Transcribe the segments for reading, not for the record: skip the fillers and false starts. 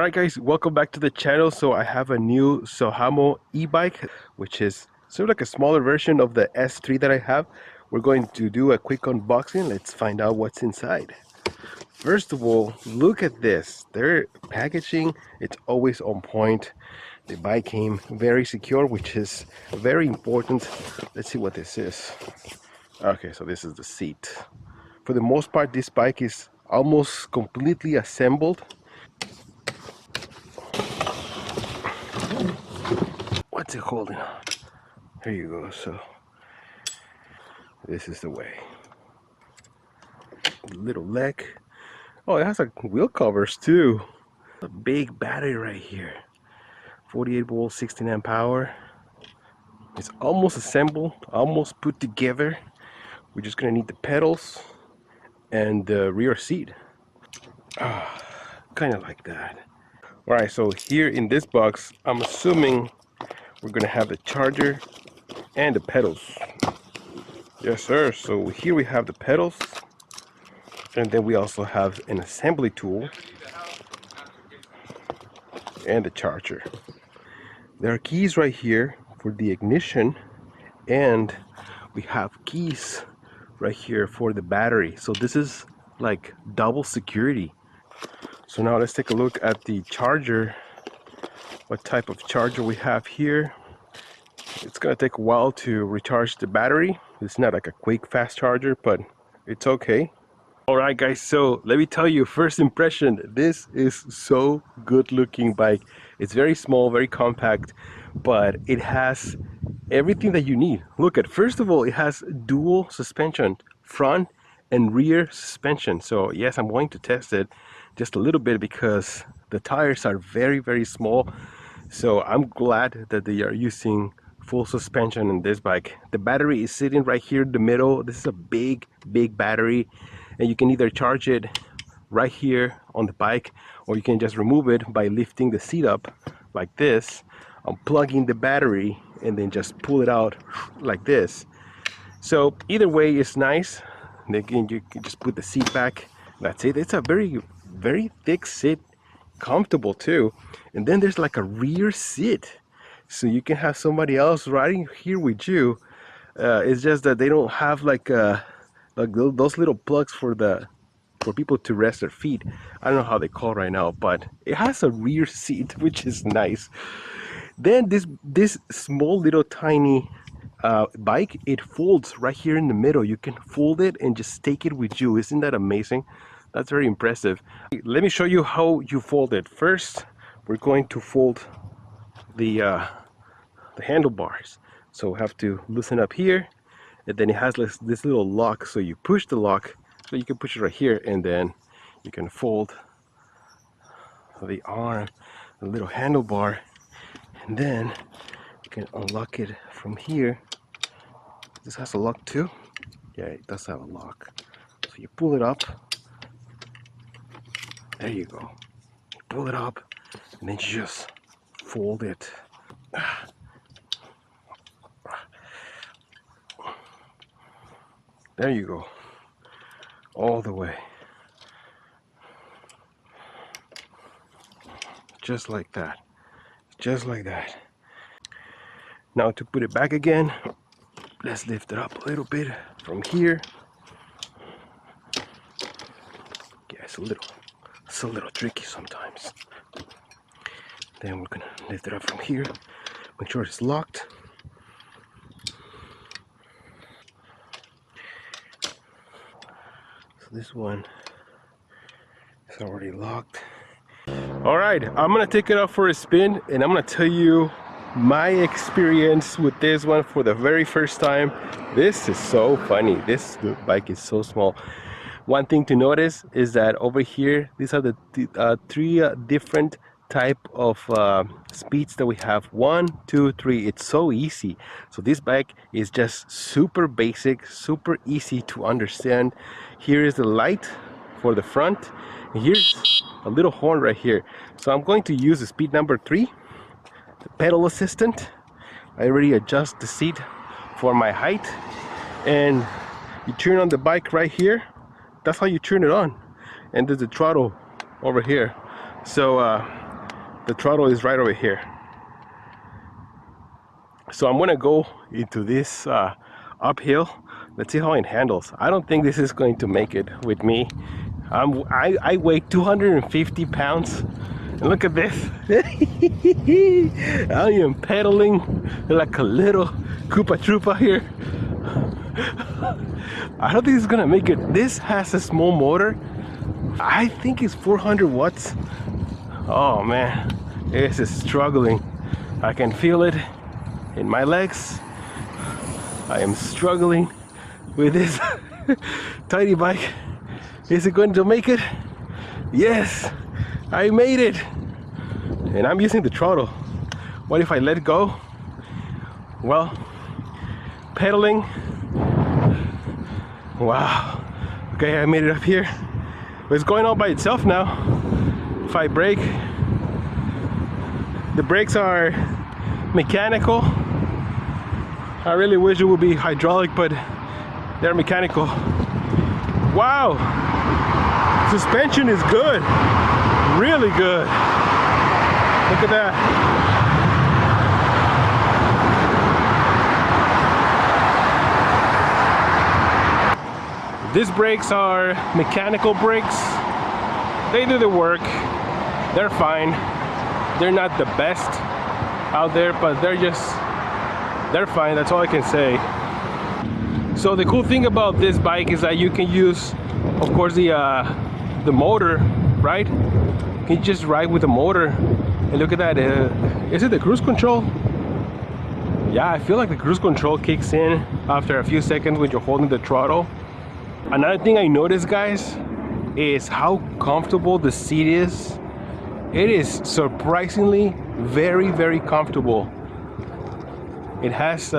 Alright guys, welcome back to the channel. So I have a new Sohamo e-bike, which is sort of like a smaller version of the S3 that I have. We're going to do a quick unboxing. Let's find out what's inside. First of all, look at this. Their packaging, it's always on point. The bike came very secure, which is very important. Let's see what this is. Okay, so this is the seat. For the most part, this bike is almost completely assembled. What's it holding on? Here you go. So this is the way. Little leg. Oh, it has like wheel covers too. A big battery right here. 48 volts, 16 amp power. It's almost assembled, almost put together. We're just gonna need the pedals and the rear seat. Kind of like that. All right, so here in this box, I'm assuming we're gonna have the charger and the pedals. Yes, sir. So here we have the pedals, and then we also have an assembly tool and the charger. There are keys right here for the ignition, and we have keys right here for the battery. So this is like double security. So now let's take a look at the charger. What type of charger we have here. It's gonna take a while to recharge the battery. It's not like a quick fast charger, but it's okay. All right guys, so let me tell you, first impression, this is so good looking bike. It's very small, very compact, but it has everything that you need. Look at, first of all, it has dual suspension, front and rear suspension. So yes, I'm going to test it just a little bit because the tires are very small. So I'm glad that they are using full suspension in this bike. The battery is sitting right here in the middle. This is a big battery, and you can either charge it right here on the bike, or you can just remove it by lifting the seat up like this, unplugging the battery, and then just pull it out like this. So either way is nice. Again, you can just put the seat back. That's it. It's a very thick seat, comfortable too. And then there's like a rear seat, so you can have somebody else riding here with you. It's just that they don't have like those little plugs for people to rest their feet. I don't know how they call right now, but it has a rear seat, which is nice. Then this small little tiny bike, it folds right here in the middle. You can fold it and just take it with you. Isn't that amazing? That's very impressive. Let me show you how you fold it. First, we're going to fold the handlebars. So we have to loosen up here, and then it has this little lock. So you push the lock, so you can push it right here, and then you can fold the arm, the little handlebar, and then you can unlock it from here. This has a lock too. Yeah, it does have a lock. So you pull it up. There you go. You pull it up, and then you just fold it. There you go. All the way. Just like that. Just like that. Now to put it back again, let's lift it up a little bit from here. Yeah, it's a little tricky sometimes. Then we're gonna lift it up from here, make sure it's locked. So this one is already locked. All right, I'm gonna take it out for a spin, and I'm gonna tell you my experience with this one for the very first time. This is so funny. This bike is so small. One thing to notice is that over here, these are the three different type of speeds that we have. 1, 2, 3. It's so easy. So this bike is just super basic, super easy to understand. Here is the light for the front, and here's a little horn right here. So I'm going to use the speed number 3, the pedal assistant. I already adjust the seat for my height, and you turn on the bike right here. That's how you turn it on. And there's a throttle over here. So The throttle is right over here. So I'm gonna go into this uphill. Let's see how it handles. I don't think this is going to make it with me. I weigh 250 pounds. And look at this. I am pedaling like a little Koopa Troopa here. I don't think it's gonna make it. This has a small motor. I think it's 400 watts. Oh man, this is struggling. I can feel it in my legs. I am struggling with this tiny bike. Is it going to make it? Yes, I made it. And I'm using the throttle. What if I let go? Well, pedaling. Wow. Okay, I made it up here. But it's going all by itself now. If I brake, the brakes are mechanical. I really wish it would be hydraulic, but they're mechanical. Wow, suspension is good, really good. Look at that. These brakes are mechanical brakes. They do the work. They're fine. They're not the best out there, but they're fine. That's all I can say. So the cool thing about this bike is that you can use, of course, the motor, right? You can just ride with the motor. And look at that. Is it the cruise control? Yeah, I feel like the cruise control kicks in after a few seconds when you're holding the throttle. Another thing I noticed, guys, is how comfortable the seat is. It is surprisingly very, very comfortable. It has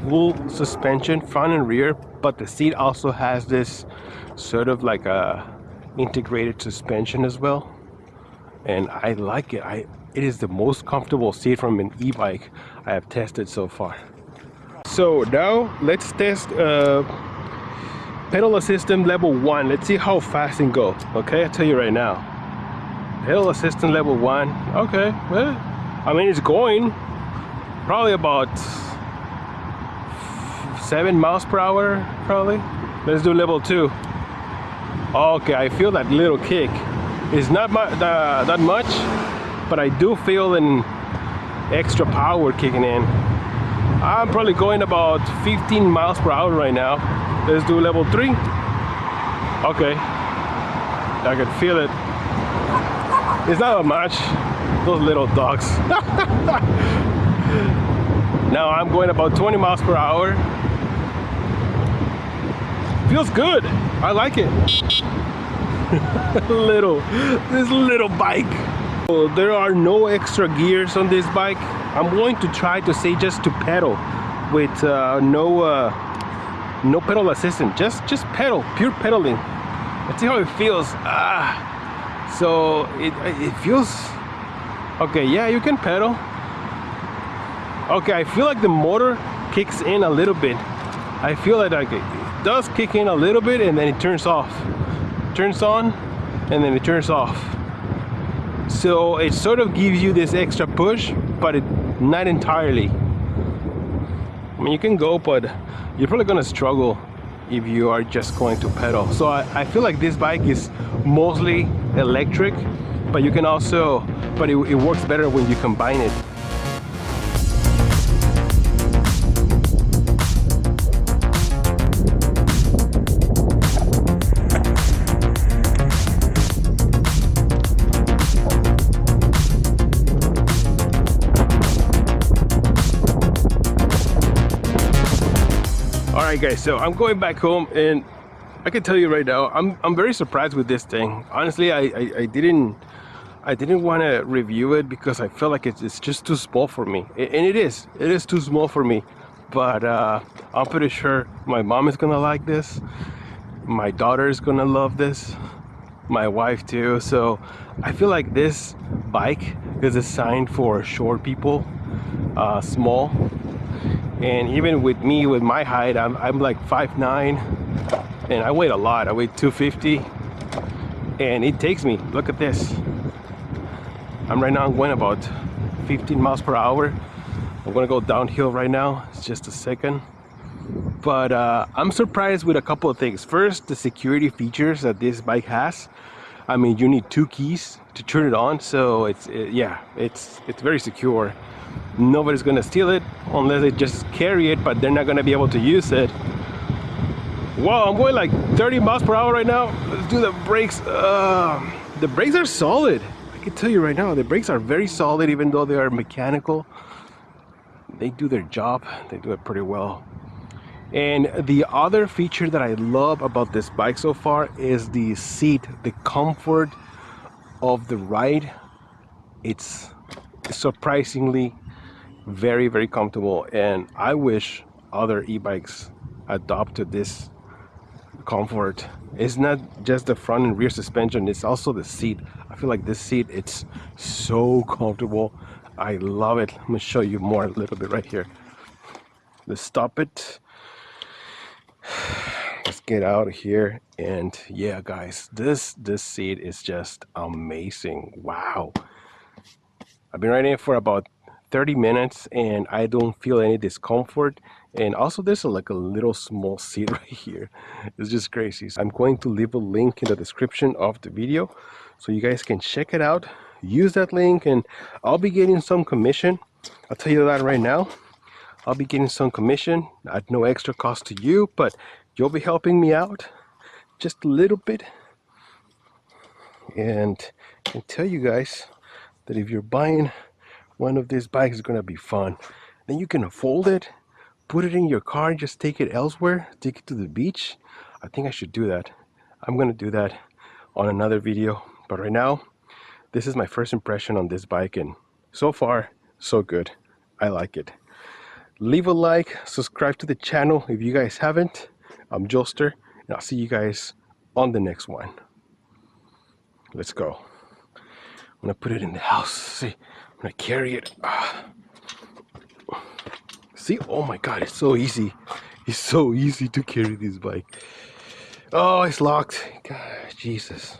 full suspension, front and rear, but the seat also has this sort of like a integrated suspension as well. And I like it. It is the most comfortable seat from an e-bike I have tested so far. So now let's test pedal assistant level 1. Let's see how fast it can go. Okay, I'll tell you right now. Pedal assistant level 1. Okay, well, I mean, it's going probably about 7 miles per hour, probably. Let's do level 2. Okay, I feel that little kick. It's not that much, but I do feel an extra power kicking in. I'm probably going about 15 miles per hour right now. Let's do level 3. Okay, I can feel it. It's not that much. Those little dogs. Now I'm going about 20 miles per hour. Feels good. I like it. This little bike. So there are no extra gears on this bike. I'm going to try to say just to pedal with no pedal assistant. Just pedal, pure pedaling. Let's see how it feels. So it feels okay. Yeah, you can pedal. Okay, I feel like the motor kicks in a little bit. I feel like it does kick in a little bit and then it turns off. Turns on and then it turns off. So it sort of gives you this extra push, but not entirely. I mean, you can go, but you're probably gonna struggle if you are just going to pedal. So I feel like this bike is mostly electric, but you can also, but it works better when you combine it. Alright guys, so I'm going back home and I can tell you right now, I'm very surprised with this thing. Honestly, I didn't want to review it because I felt like it's just too small for me. And it is too small for me. But I'm pretty sure my mom is gonna like this. My daughter is gonna love this. My wife too. So I feel like this bike is designed for short people, small. And even with me, with my height, I'm like 5'9", and I weigh a lot. I weigh 250, and it takes me. Look at this. Right now I'm going about 15 miles per hour. I'm gonna go downhill right now. It's just a second. But I'm surprised with a couple of things. First, the security features that this bike has. I mean, you need 2 keys to turn it on, so it's very secure. Nobody's gonna steal it unless they just carry it, but they're not gonna be able to use it. Wow, I'm going like 30 miles per hour right now. Let's do the brakes. The brakes are solid. I can tell you right now, the brakes are very solid, even though they are mechanical. They do their job. They do it pretty well. And the other feature that I love about this bike so far is the seat, the comfort of the ride. It's surprisingly very, very comfortable, and I wish other e-bikes adopted this comfort. It's not just the front and rear suspension, it's also the seat. I feel like this seat, it's so comfortable. I love it. I'm gonna show you more a little bit right here. Let's stop it. Let's get out of here. And yeah, guys, this seat is just amazing. Wow. I've been riding it for about 30 minutes and I don't feel any discomfort. And also there's like a little small seat right here. It's just crazy. So I'm going to leave a link in the description of the video so you guys can check it out. Use that link and I'll be getting some commission. I'll tell you that right now. I'll be getting some commission at no extra cost to you, but you'll be helping me out just a little bit. And I can tell you guys that if you're buying one of these bikes, it's gonna be fun. Then you can fold it, put it in your car, and just take it elsewhere, take it to the beach. I think I should do that. I'm gonna do that on another video. But right now, this is my first impression on this bike, and so far, so good. I like it. Leave a like, subscribe to the channel if you guys haven't. I'm Joester, and I'll see you guys on the next one. Let's go. I'm gonna put it in the house. See, I'm gonna carry it. See, oh my God, it's so easy. It's so easy to carry this bike. Oh, it's locked. God, Jesus.